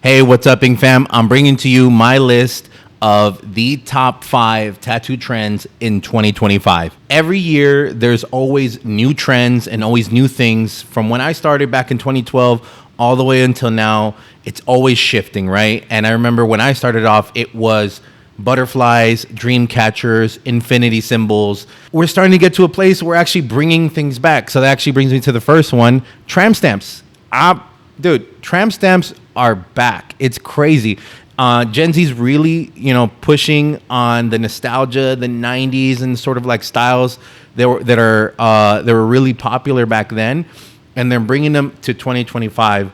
Hey, what's up, Ing fam? I'm bringing to you my list of the top 5 tattoo trends in 2025. Every year, there's always new trends and always new things. From when I started back in 2012 all the way until now, it's always shifting, right? And I remember when I started off, it was butterflies, dream catchers, infinity symbols. We're starting to get to a place where we're actually bringing things back. So that actually brings me to the first one, tramp stamps. Dude, tramp stamps are back. It's crazy. Gen Z's really, pushing on the nostalgia, the '90s, and sort of like styles that were really popular back then, and they're bringing them to 2025,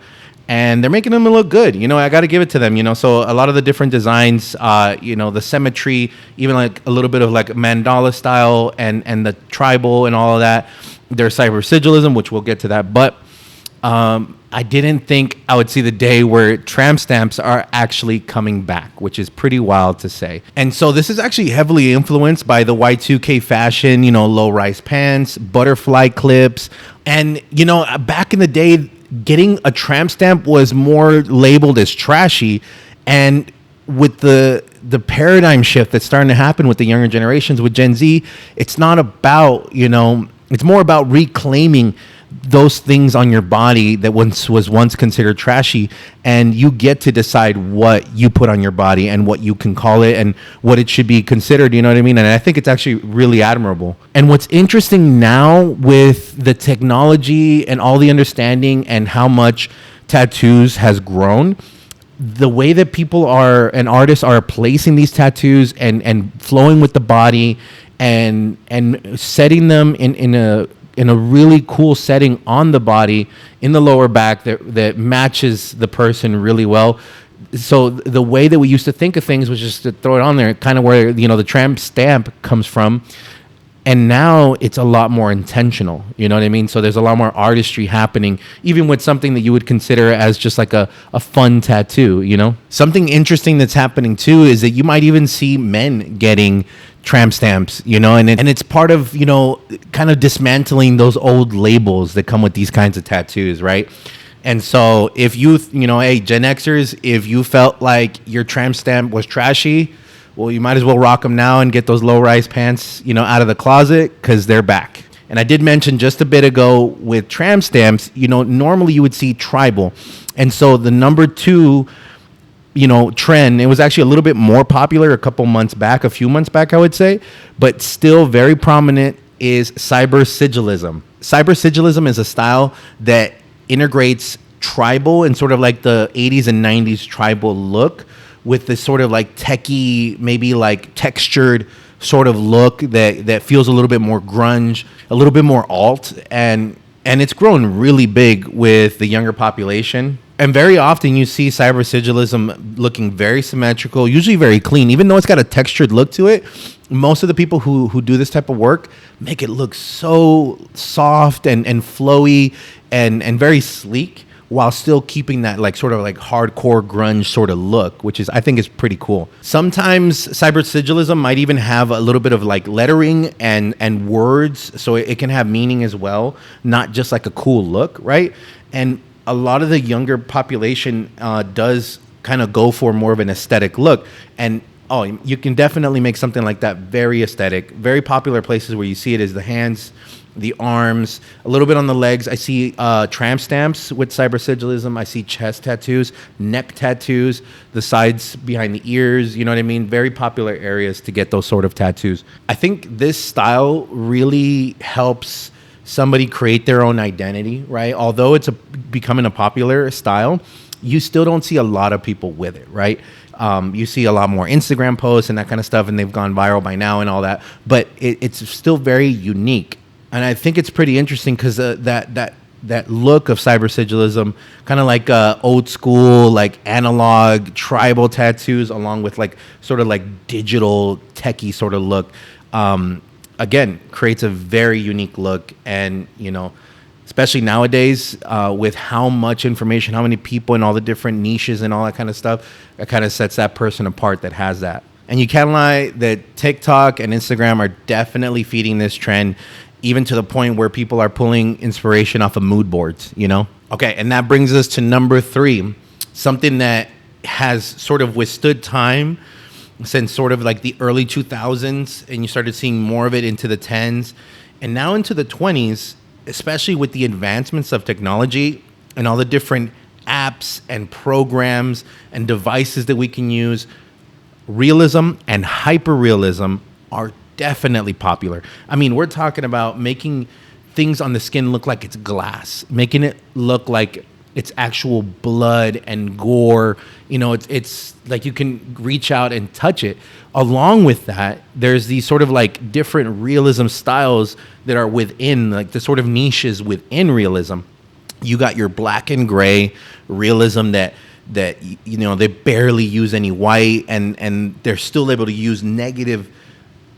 and they're making them look good. I got to give it to them. So a lot of the different designs, the symmetry, even like a little bit of like mandala style, and the tribal and all of that. There's cybersigilism, which we'll get to that, but. I didn't think I would see the day where tramp stamps are actually coming back, which is pretty wild to say. And so this is actually heavily influenced by the Y2K fashion, low-rise pants, butterfly clips. And, back in the day, getting a tramp stamp was more labeled as trashy. And with the paradigm shift that's starting to happen with the younger generations, with Gen Z, it's not about, it's more about reclaiming those things on your body that was once considered trashy, and you get to decide what you put on your body and what you can call it and what it should be considered. You know what I mean? And I think it's actually really admirable. And what's interesting now with the technology and all the understanding and how much tattoos has grown, the way that people are and artists are placing these tattoos and flowing with the body and setting them in a really cool setting on the body in the lower back that matches the person really well. So the way that we used to think of things was just to throw it on there, kind of where, the tramp stamp comes from. And now it's a lot more intentional, you know what I mean? So there's a lot more artistry happening, even with something that you would consider as just like a fun tattoo, Something interesting that's happening too is that you might even see men getting tramp stamps, and it's part of, kind of dismantling those old labels that come with these kinds of tattoos, right? And so if you, hey, Gen Xers, if you felt like your tramp stamp was trashy, well, you might as well rock them now and get those low-rise pants, out of the closet, because they're back. And I did mention just a bit ago with tramp stamps, normally you would see tribal. And so the number 2, trend, it was actually a little bit more popular a few months back, I would say, but still very prominent is cybersigilism. Cybersigilism is a style that integrates tribal and sort of like the 80s and 90s tribal look with this sort of like techie, maybe like textured sort of look that feels a little bit more grunge, a little bit more alt, and it's grown really big with the younger population. And very often you see cybersigilism looking very symmetrical, usually very clean. Even though it's got a textured look to it, most of the people who do this type of work make it look so soft and flowy and very sleek, while still keeping that like sort of like hardcore grunge sort of look, which I think is pretty cool. Sometimes cybersigilism might even have a little bit of like lettering and words, so it can have meaning as well, not just like a cool look, right? And a lot of the younger population does kind of go for more of an aesthetic look. And you can definitely make something like that very aesthetic. Very popular places where you see it is the hands, the arms, a little bit on the legs. I see tramp stamps with cybersigilism. I see chest tattoos, neck tattoos, the sides behind the ears. You know what I mean? Very popular areas to get those sort of tattoos. I think this style really helps somebody create their own identity, right? Although it's becoming a popular style, you still don't see a lot of people with it, right? You see a lot more Instagram posts and that kind of stuff, and they've gone viral by now and all that. But it's still very unique. And I think it's pretty interesting because that look of cybersigilism, kind of like old school, like analog tribal tattoos, along with like sort of like digital techie sort of look, again, creates a very unique look. And, especially nowadays with how much information, how many people and all the different niches and all that kind of stuff, it kind of sets that person apart that has that. And you can't lie that TikTok and Instagram are definitely feeding this trend, even to the point where people are pulling inspiration off of mood boards, Okay, and that brings us to number 3, something that has sort of withstood time since sort of like the early 2000s, and you started seeing more of it into the 10s and now into the 20s, especially with the advancements of technology and all the different apps and programs and devices that we can use. Realism and hyper-realism are definitely popular. I mean, we're talking about making things on the skin look like it's glass, making it look like it's actual blood and gore. You know, it's like you can reach out and touch it. Along with that, there's these sort of like different realism styles that are within, like the sort of niches within realism. You got your black and gray realism that you know, they barely use any white, and they're still able to use negative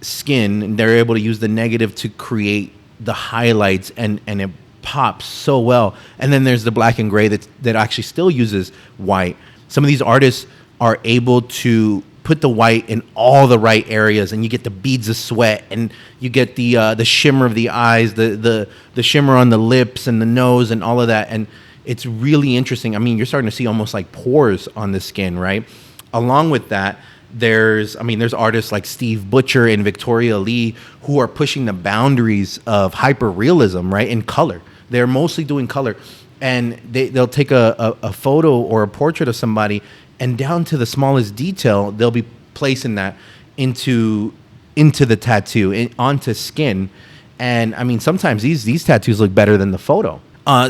skin, and they're able to use the negative to create the highlights, and it pops so well. And then there's the black and gray that actually still uses white. Some of these artists are able to put the white in all the right areas, and you get the beads of sweat, and you get the shimmer of the eyes, the shimmer on the lips and the nose and all of that. And it's really interesting. I mean, you're starting to see almost like pores on the skin, right? Along with that, there's artists like Steve Butcher and Victoria Lee who are pushing the boundaries of hyper-realism, right? In color. They're mostly doing color. And they'll take a photo or a portrait of somebody, and down to the smallest detail, they'll be placing that into the tattoo, onto skin. And I mean, sometimes these tattoos look better than the photo.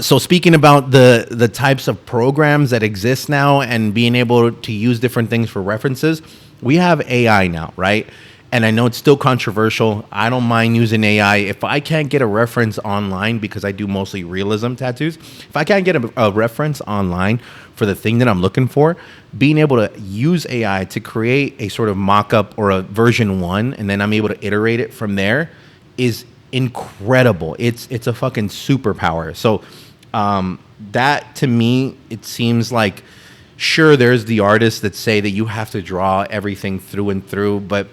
So speaking about the types of programs that exist now and being able to use different things for references, we have AI now, right? And I know it's still controversial. I don't mind using AI. If I can't get a reference online, because I do mostly realism tattoos, if I can't get a reference online for the thing that I'm looking for, being able to use AI to create a sort of mock-up or a version 1, and then I'm able to iterate it from there, is incredible. It's a fucking superpower. So that, to me, it seems like, sure, there's the artists that say that you have to draw everything through and through, but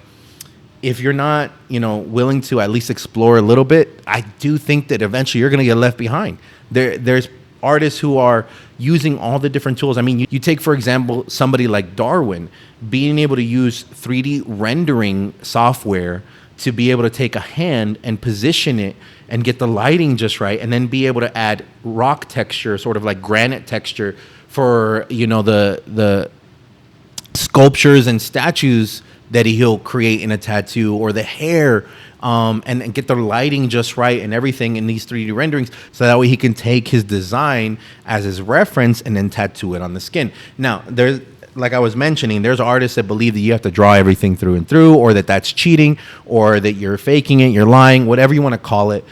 if you're not, willing to at least explore a little bit, I do think that eventually you're going to get left behind. There's artists who are using all the different tools. I mean, you take, for example, somebody like Darwin, being able to use 3D rendering software to be able to take a hand and position it and get the lighting just right, and then be able to add rock texture, sort of like granite texture, for the sculptures and statues that he'll create in a tattoo, or the hair, and get the lighting just right and everything in these 3D renderings, so that way he can take his design as his reference and then tattoo it on the skin. Now, like I was mentioning, there's artists that believe that you have to draw everything through and through, or that's cheating, or that you're faking it, you're lying, whatever you want to call it.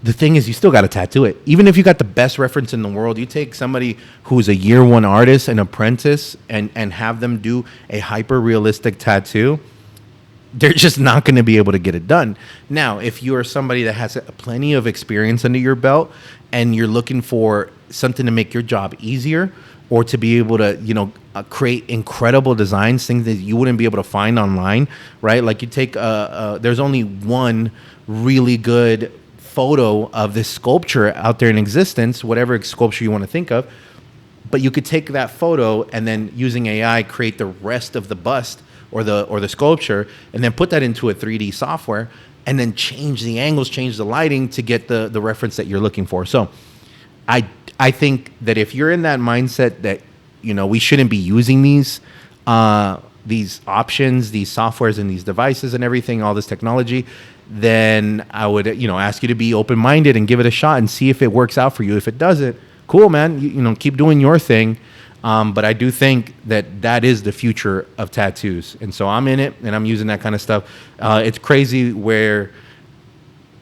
The thing is, you still got to tattoo it. Even if you got the best reference in the world, you take somebody who's a year 1 artist, an apprentice, and have them do a hyper-realistic tattoo, they're just not going to be able to get it done. Now, if you are somebody that has plenty of experience under your belt, and you're looking for something to make your job easier, or to be able to, create incredible designs, things that you wouldn't be able to find online, right? Like you take, there's only one really good photo of this sculpture out there in existence, whatever sculpture you want to think of, but you could take that photo and then, using AI, create the rest of the bust or the sculpture, and then put that into a 3D software, and then change the angles, change the lighting to get the reference that you're looking for. So I think that if you're in that mindset that, we shouldn't be using these options, these softwares and these devices and everything, all this technology, then I would, ask you to be open-minded and give it a shot and see if it works out for you. If it doesn't, cool, man, keep doing your thing. But I do think that is the future of tattoos. And so I'm in it, and I'm using that kind of stuff. It's crazy where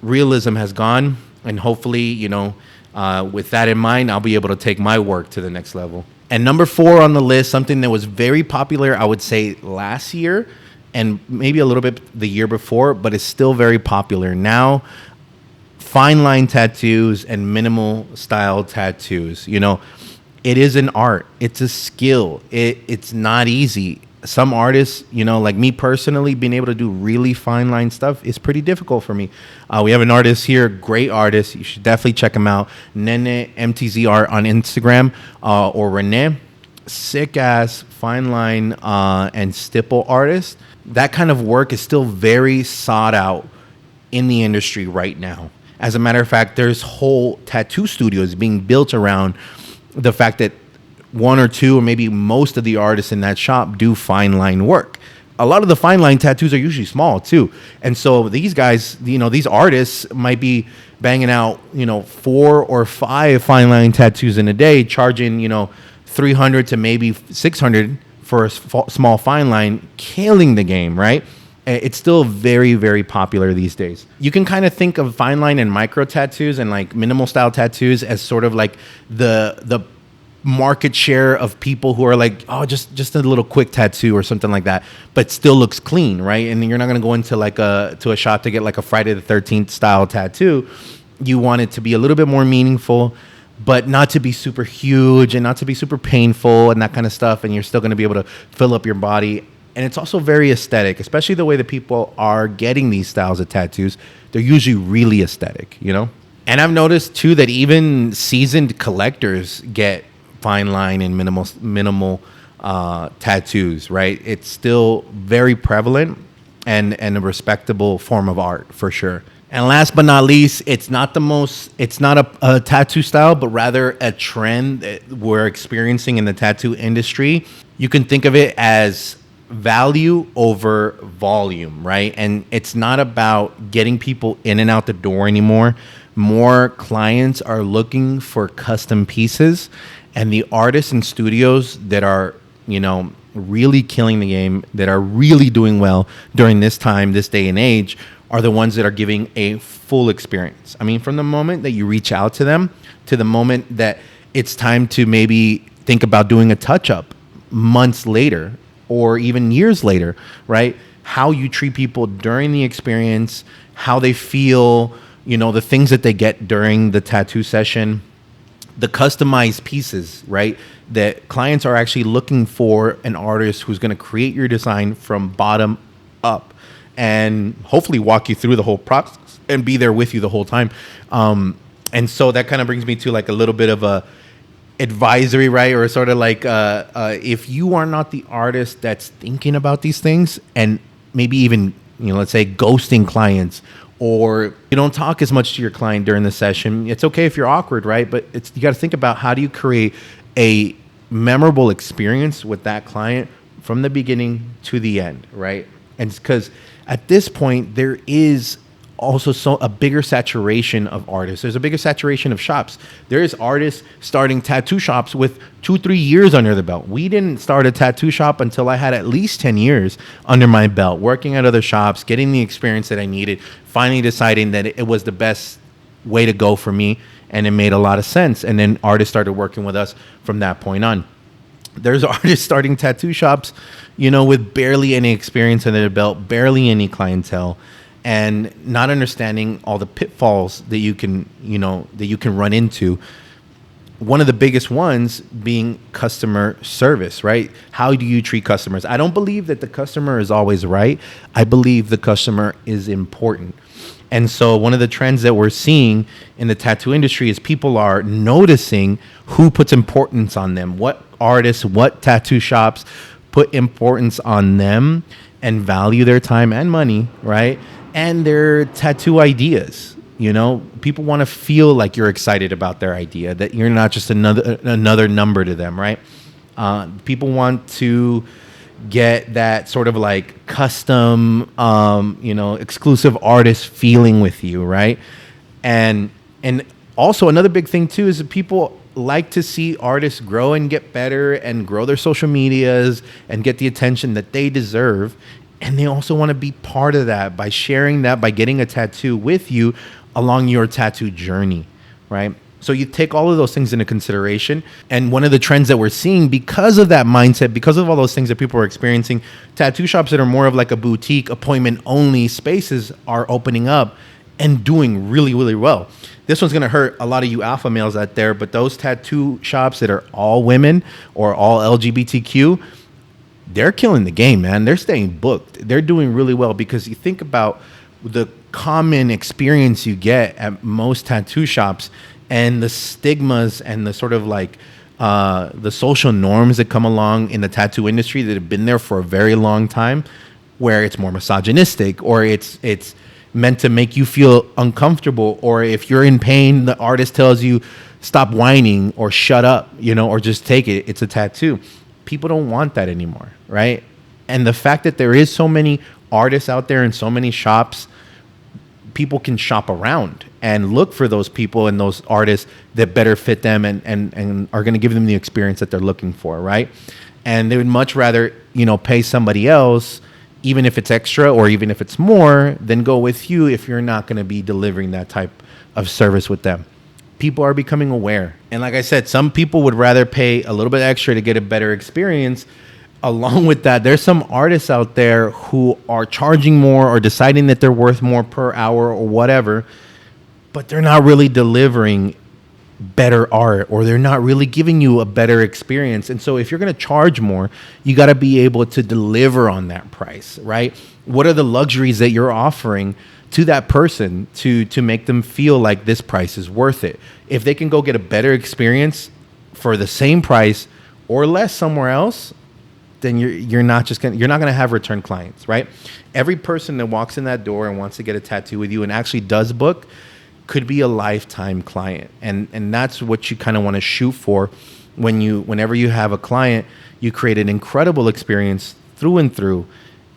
realism has gone, and hopefully, with that in mind, I'll be able to take my work to the next level. And number 4 on the list, something that was very popular, I would say, last year, and maybe a little bit the year before, but it's still very popular now: fine line tattoos and minimal style tattoos. It is an art. It's a skill. It's not easy. Some artists, like me personally, being able to do really fine line stuff is pretty difficult for me. We have an artist here, great artist. You should definitely check him out. Nene MTZ Art on Instagram, or Renee. sick ass fine line and stipple artists, that kind of work is still very sought out in the industry right now. As a matter of fact, there's whole tattoo studios being built around the fact that one or two or maybe most of the artists in that shop do fine line work. A lot of the fine line tattoos are usually small too. And so these guys, these artists might be banging out, 4 or 5 fine line tattoos in a day, charging, 300 to maybe 600 for a small fine line, killing the game, right? It's still very, very popular these days. You can kind of think of fine line and micro tattoos and like minimal style tattoos as sort of like the market share of people who are like, oh, just a little quick tattoo or something like that, but still looks clean, right? And you're not going to go into like to a shop to get like a Friday the 13th style tattoo. You want it to be a little bit more meaningful, but not to be super huge and not to be super painful and that kind of stuff. And you're still going to be able to fill up your body. And it's also very aesthetic, especially the way that people are getting these styles of tattoos. They're usually really aesthetic, And I've noticed too that even seasoned collectors get fine line and minimal tattoos, right? It's still very prevalent and a respectable form of art for sure. And last but not least, it's not a tattoo style, but rather a trend that we're experiencing in the tattoo industry. You can think of it as value over volume, right? And it's not about getting people in and out the door anymore. More clients are looking for custom pieces, and the artists and studios that are, really killing the game, that are really doing well during this time, this day and age, are the ones that are giving a full experience. I mean, from the moment that you reach out to them to the moment that it's time to maybe think about doing a touch-up months later or even years later, right? How you treat people during the experience, how they feel, the things that they get during the tattoo session, the customized pieces, right? That clients are actually looking for an artist who's going to create your design from bottom up and hopefully walk you through the whole process and be there with you the whole time. And so that kind of brings me to like a little bit of a advisory, right? Or sort of like if you are not the artist that's thinking about these things and maybe even, let's say ghosting clients, or you don't talk as much to your client during the session, it's okay if you're awkward, right? But you got to think about how do you create a memorable experience with that client from the beginning to the end, right? And it's because at this point, there is also a bigger saturation of artists. There's a bigger saturation of shops. There is artists starting tattoo shops with 2-3 years under the belt. We didn't start a tattoo shop until I had at least 10 years under my belt, working at other shops, getting the experience that I needed, finally deciding that it was the best way to go for me, and it made a lot of sense. And then artists started working with us from that point on. There's artists starting tattoo shops, with barely any experience under their belt, barely any clientele, and not understanding all the pitfalls that you can run into. One of the biggest ones being customer service, right? How do you treat customers? I don't believe that the customer is always right. I believe the customer is important. And so one of the trends that we're seeing in the tattoo industry is people are noticing who puts importance on them, what artists, what tattoo shops put importance on them and value their time and money, right? And their tattoo ideas. People want to feel like you're excited about their idea, that you're not just another number to them, right? People want to get that sort of like custom, exclusive artist feeling with you, right? And also another big thing too is that people like to see artists grow and get better and grow their social medias and get the attention that they deserve. And they also want to be part of that by sharing that, by getting a tattoo with you along your tattoo journey, right? So you take all of those things into consideration. And one of the trends that we're seeing because of that mindset, because of all those things that people are experiencing, tattoo shops that are more of like a boutique, appointment-only spaces are opening up and doing really, really well. This one's going to hurt a lot of you alpha males out there, but those tattoo shops that are all women or all LGBTQ, they're killing the game, man. They're staying booked. They're doing really well because you think about the common experience you get at most tattoo shops and the stigmas and the sort of like the social norms that come along in the tattoo industry that have been there for a very long time, where it's more misogynistic, or it's meant to make you feel uncomfortable, or if you're in pain, the artist tells you stop whining or shut up, or just take it. It's a tattoo. People don't want that anymore, right? And the fact that there is so many artists out there and so many shops, people can shop around and look for those people and those artists that better fit them and are going to give them the experience that they're looking for, right? And they would much rather, pay somebody else, even if it's extra or even if it's more, than go with you if you're not going to be delivering that type of service with them. People are becoming aware. And like I said, some people would rather pay a little bit extra to get a better experience. Along with that, there's some artists out there who are charging more or deciding that they're worth more per hour or whatever, but they're not really delivering better art, or they're not really giving you a better experience. And so if you're going to charge more, you got to be able to deliver on that price, right? What are the luxuries that you're offering to that person to make them feel like this price is worth it? If they can go get a better experience for the same price or less somewhere else, then you're not going to have return clients, right? Every person that walks in that door and wants to get a tattoo with you and actually does book could be a lifetime client. And that's what you kind of want to shoot for whenever you have a client. You create an incredible experience through and through.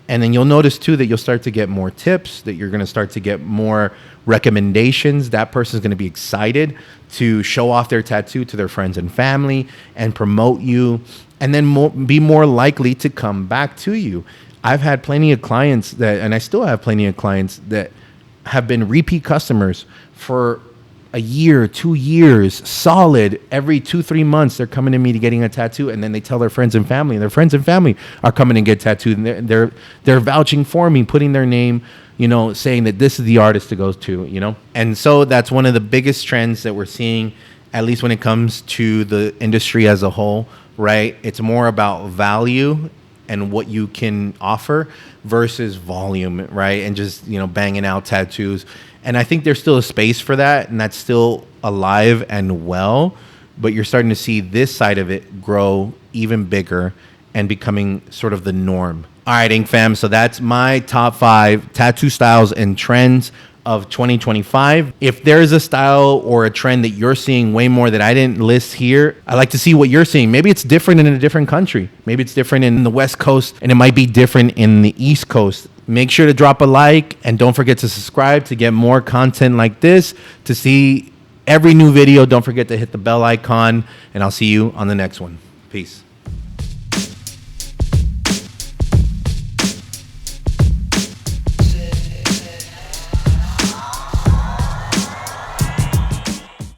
And then you'll notice too that you'll start to get more tips, that you're going to start to get more recommendations. That person's going to be excited to show off their tattoo to their friends and family and promote you, and then be more likely to come back to you. I've had plenty of clients and I still have plenty of clients that have been repeat customers for a year, 2 years, solid. Every 2-3 months, they're coming to me to getting a tattoo, and then they tell their friends and family, and their friends and family are coming and get tattooed, and they're vouching for me, putting their name, saying that this is the artist to go to, And so that's one of the biggest trends that we're seeing, at least when it comes to the industry as a whole, right? It's more about value and what you can offer versus volume, right? And just, banging out tattoos. And I think there's still a space for that, and that's still alive and well, but you're starting to see this side of it grow even bigger and becoming sort of the norm. All right, Ink Fam, so that's my top 5 tattoo styles and trends of 2025. If there's a style or a trend that you're seeing way more that I didn't list here, I'd like to see what you're seeing. Maybe it's different in a different country. Maybe it's different in the West Coast, and it might be different in the East Coast. Make sure to drop a like, and don't forget to subscribe to get more content like this. To see every new video, don't forget to hit the bell icon, and I'll see you on the next one. Peace.